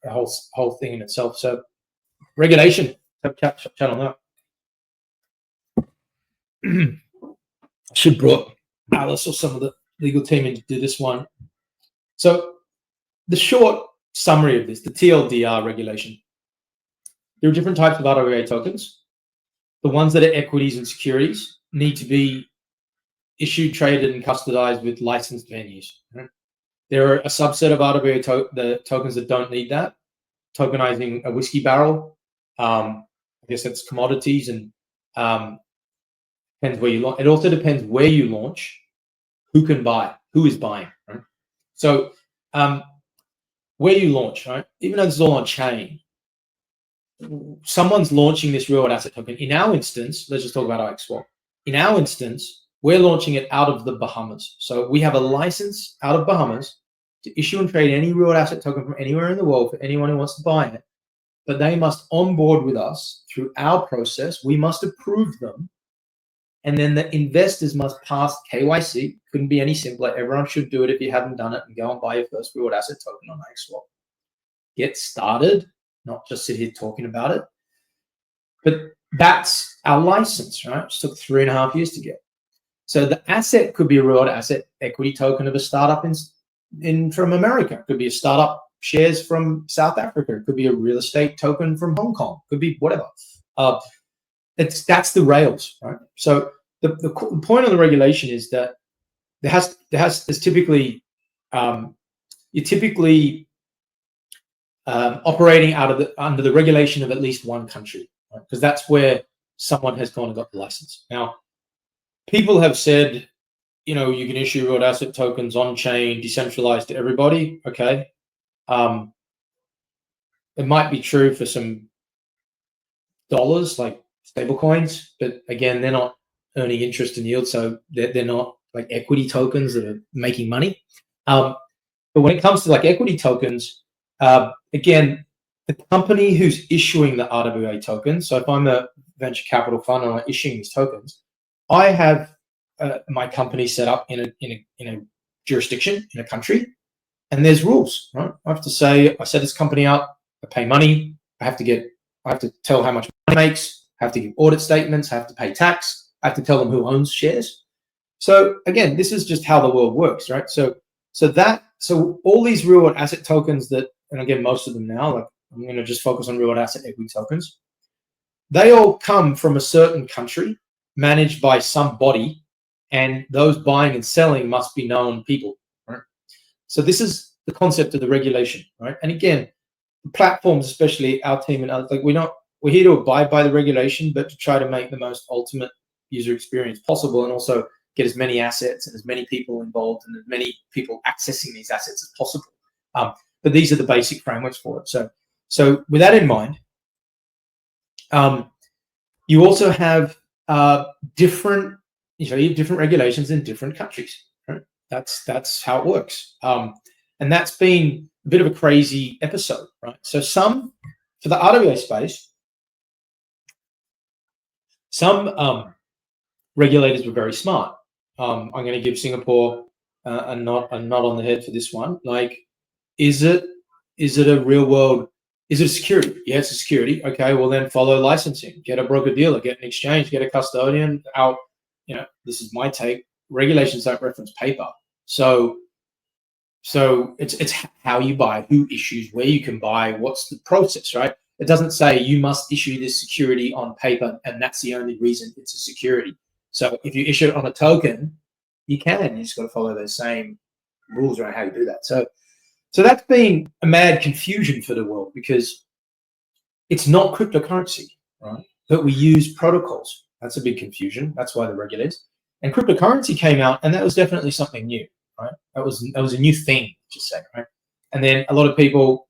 a whole thing in itself. So regulation, have chat on that. I should brought Alice or some of the legal team in to do this one. So the short summary of this, the TLDR regulation, there are different types of RWA tokens. The ones that are equities and securities need to be issued, traded, and custodized with licensed venues. Right? There are a subset of RWA the tokens that don't need that. Tokenizing a whiskey barrel, I guess that's commodities, and depends where you launch. It also depends where you launch, who can buy, who is buying. Right? So where you launch, right? Even though this is all on chain, someone's launching this real-world asset token. In our instance, let's just talk about IXSwap. In our instance, we're launching it out of the Bahamas. So we have a license out of Bahamas to issue and trade any real asset token from anywhere in the world for anyone who wants to buy it. But they must onboard with us through our process. We must approve them. And then the investors must pass KYC. Couldn't be any simpler. Everyone should do it if you haven't done it, and go and buy your first real asset token on IXSwap. Get started, not just sit here talking about it. But that's our license, right? It took 3.5 years to get. So the asset could be a real asset equity token of a startup from America. It could be a startup shares from South Africa. It could be a real estate token from Hong Kong. It could be whatever. That's the rails, right? So the point of the regulation is that there's typically you're typically operating under the regulation of at least one country, right? Because that's where someone has gone and got the license. Now, people have said, you can issue real asset tokens on chain, decentralized to everybody. Okay, it might be true for some dollars like stable coins, but again, they're not earning interest and yield, so they're not like equity tokens that are making money. But when it comes to like equity tokens, again, the company who's issuing the RWA tokens, so if I'm a venture capital fund and I'm issuing these tokens, I have my company set up in a jurisdiction, in a country, and there's rules, right? I have to say, I set this company up, I pay money, I have to tell how much money it makes, I have to give audit statements, I have to pay tax, I have to tell them who owns shares. So again, this is just how the world works, right? So all these real world asset tokens that, and again, most of them now, like I'm going to just focus on real world asset equity tokens, they all come from a certain country managed by some body, and those buying and selling must be known people, right? So this is the concept of the regulation, right? And again, the platforms, especially our team and others, like we're here to abide by the regulation, but to try to make the most ultimate user experience possible, and also get as many assets and as many people involved and as many people accessing these assets as possible. But these are the basic frameworks for it. So with that in mind, you also have different regulations in different countries. Right? That's how it works. And that's been a bit of a crazy episode, right? So for the RWA space, some regulators were very smart. I'm going to give Singapore a nod on the head for this one. Like, is it a real world? Is it a security? Yeah, it's a security. Okay, well then follow licensing. Get a broker dealer. Get an exchange. Get a custodian. This is my take. Regulations don't reference paper. So it's how you buy, who issues, where you can buy, what's the process, right? It doesn't say you must issue this security on paper, and that's the only reason it's a security. So if you issue it on a token, you can. You just got to follow those same rules around how you do that. So that's been a mad confusion for the world, because it's not cryptocurrency, right? But we use protocols. That's a big confusion. That's why the regulators. And cryptocurrency came out, and that was definitely something new, right? That was a new thing, just say, right? And then a lot of people,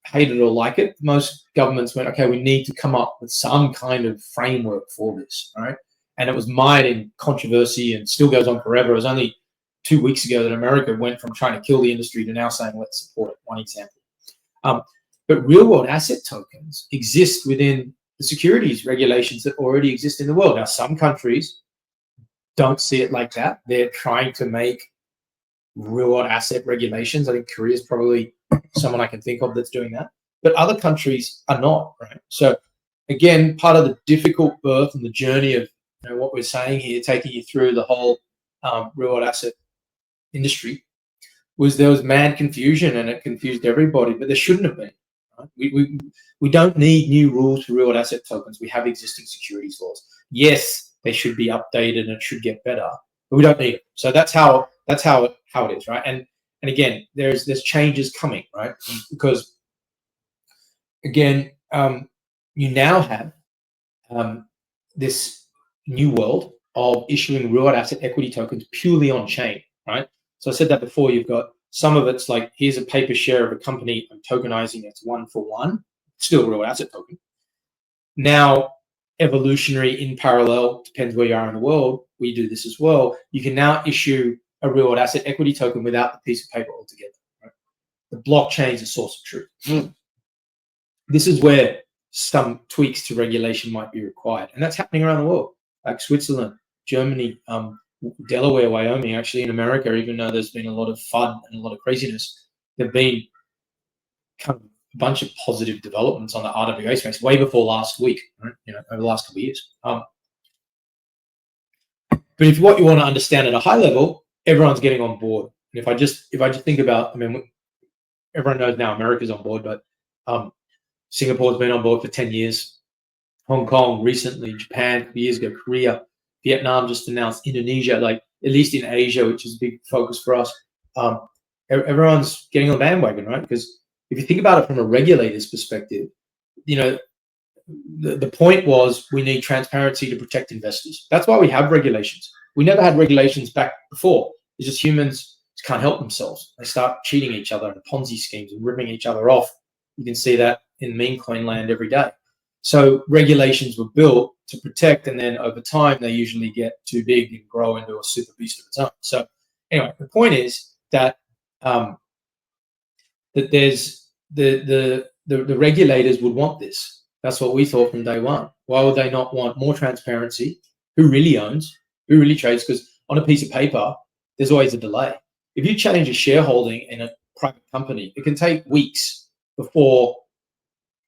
hate it or like it. Most governments went, okay, we need to come up with some kind of framework for this, right? And it was mired in controversy and still goes on forever. It was only 2 weeks ago that America went from trying to kill the industry to now saying, let's support it. One example. But real world asset tokens exist within the securities regulations that already exist in the world. Now, some countries don't see it like that. They're trying to make real world asset regulations. I think Korea is probably someone I can think of that's doing that, but other countries are not, right? So again, part of the difficult birth and the journey of what we're saying here, taking you through the whole real-world asset industry, was there was mad confusion and it confused everybody, but there shouldn't have been. Right? We don't need new rules for real-world asset tokens. We have existing securities laws. Yes, they should be updated and it should get better, but we don't need it. So that's how it is, right? And again, there's changes coming, right? Because again, you now have this new world of issuing real-world asset equity tokens purely on chain, right? So I said that before. You've got some of it's like, here's a paper share of a company, I'm tokenizing it's 1-for-1, still a real asset token. Now, evolutionary in parallel, depends where you are in the world, we do this as well. You can now issue a real asset equity token without the piece of paper altogether. Right? The blockchain is a source of truth. This is where some tweaks to regulation might be required. And that's happening around the world, like Switzerland, Germany, Delaware, Wyoming, actually in America, even though there's been a lot of fun and a lot of craziness, there've been kind of a bunch of positive developments on the RWA space way before last week, right? Over the last couple of years. But if what you want to understand at a high level, everyone's getting on board. And if I just think about, everyone knows now America's on board, but Singapore's been on board for 10 years. Hong Kong recently, Japan a couple years ago, Korea, Vietnam just announced, Indonesia, like at least in Asia, which is a big focus for us. Everyone's getting on the bandwagon, right? Because if you think about it from a regulator's perspective, the point was we need transparency to protect investors. That's why we have regulations. We never had regulations back before. It's just humans can't help themselves. They start cheating each other in Ponzi schemes and ripping each other off. You can see that in meme coin land every day. So regulations were built to protect, and then over time they usually get too big and grow into a super beast of its own. So anyway, the point is that that there's the regulators would want this. That's what we thought from day one. Why would they not want more transparency? Who really owns? Who really trades? Because on a piece of paper, there's always a delay. If you change a shareholding in a private company, it can take weeks before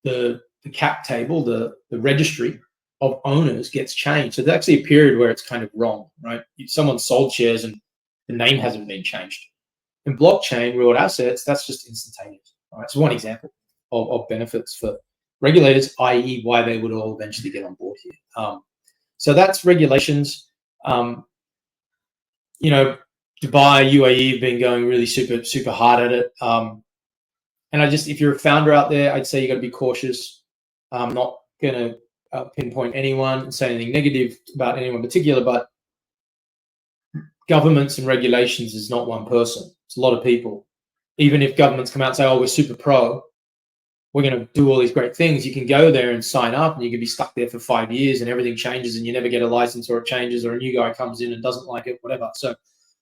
the cap table, the registry of owners gets changed. So there's actually a period where it's kind of wrong, right? Someone sold shares and the name hasn't been changed. In blockchain, real assets, that's just instantaneous. All right, so one example of benefits for regulators, i.e. why they would all eventually get on board here. So that's regulations. Dubai, UAE have been going really super hard at it. And if you're a founder out there, I'd say you got to be cautious. I'm not going to pinpoint anyone and say anything negative about anyone in particular, but governments and regulations is not one person. It's a lot of people. Even if governments come out and say, oh, we're super pro, we're going to do all these great things, you can go there and sign up and you can be stuck there for 5 years and everything changes and you never get a license, or it changes, or a new guy comes in and doesn't like it, whatever. So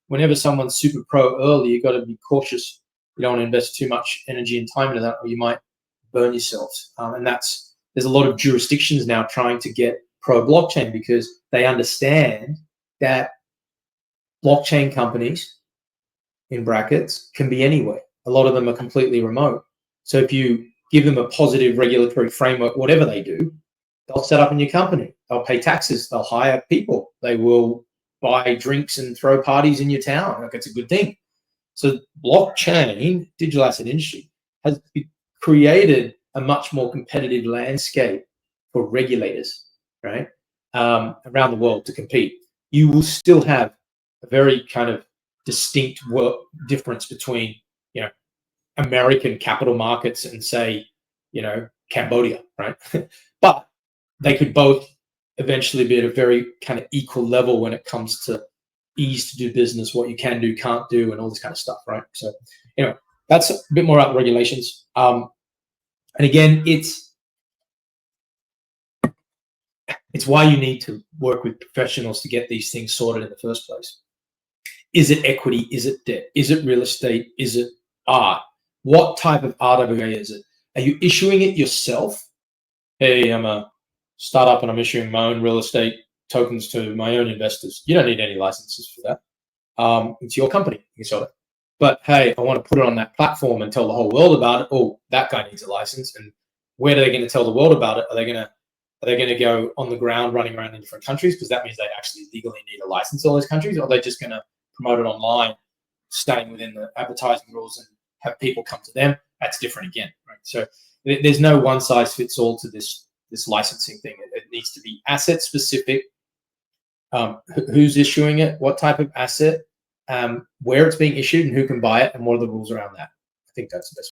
whenever someone's super pro early, you've got to be cautious. You don't want to invest too much energy and time into that, or you might burn yourselves. And there's a lot of jurisdictions now trying to get pro blockchain because they understand that blockchain companies, in brackets, can be anywhere. A lot of them are completely remote. So if you give them a positive regulatory framework, whatever they do, they'll set up a new company. They'll pay taxes. They'll hire people. They will buy drinks and throw parties in your town. Like, it's a good thing. So blockchain, digital asset industry, has created a much more competitive landscape for regulators, right, around the world to compete. You will still have a very kind of distinct difference between, American capital markets and, say, Cambodia, right? But they could both eventually be at a very kind of equal level when it comes to ease to do business, what you can do, can't do, and all this kind of stuff, right? So, that's a bit more about regulations. And again, it's why you need to work with professionals to get these things sorted in the first place. Is it equity? Is it debt? Is it real estate? Is it art? What type of RWA is it? Are you issuing it yourself? Hey, I'm a startup and I'm issuing my own real estate tokens to my own investors. You don't need any licenses for that. It's your company. You can sell it. But hey, I want to put it on that platform and tell the whole world about it. Oh, that guy needs a license. And where are they going to tell the world about it? Are they going to go on the ground running around in different countries? Because that means they actually legally need a license in all those countries. Or are they just going to promote it online, staying within the advertising rules and have people come to them? That's different again, right? So there's no one size fits all to this licensing thing. It needs to be asset specific. Who's issuing it? What type of asset? Where it's being issued and who can buy it, and what are the rules around that? I think that's the best